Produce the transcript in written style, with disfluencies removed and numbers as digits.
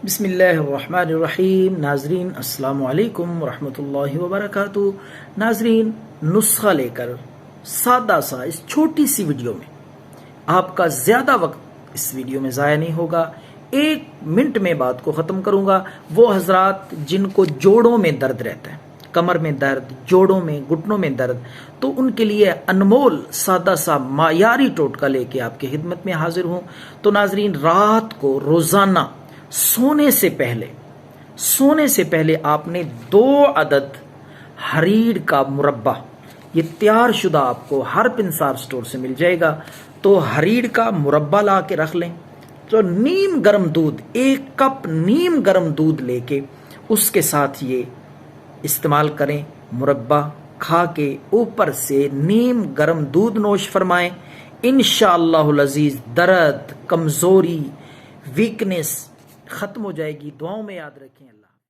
बिस्मिल्लाहिर्रहमानिर्रहीम। नाजरीन अस्सलाम वालेकुम वरहमतुल्लाहि वबरकातुह। नाजरीन, नुस्खा लेकर सादा सा इस छोटी सी वीडियो में आपका ज़्यादा वक्त इस वीडियो में ज़ाया नहीं होगा। 1 मिनट में बात को ख़त्म करूँगा। वो हजरात जिनको जोड़ों में दर्द रहता है, कमर में दर्द, जोड़ों में, घुटनों में दर्द, तो उनके लिए अनमोल सादा सा मायारी टोटका लेके आपकी खिदमत में हाजिर हूँ। तो नाजरीन, रात को रोज़ाना सोने से पहले आपने 2 अदद हरीड़ का मुरब्बा, ये तैयार शुदा आपको हर पिंसार स्टोर से मिल जाएगा। तो हरीड़ का मुरब्बा ला के रख लें। तो नीम गर्म दूध, 1 कप नीम गर्म दूध लेके उसके साथ ये इस्तेमाल करें। मुरब्बा खा के ऊपर से नीम गर्म दूध नोश फरमाएं। इंशाअल्लाहुल अजीज दर्द, कमजोरी, वीकनेस खत्म हो जाएगी। दुआओं में याद रखें। अल्लाह।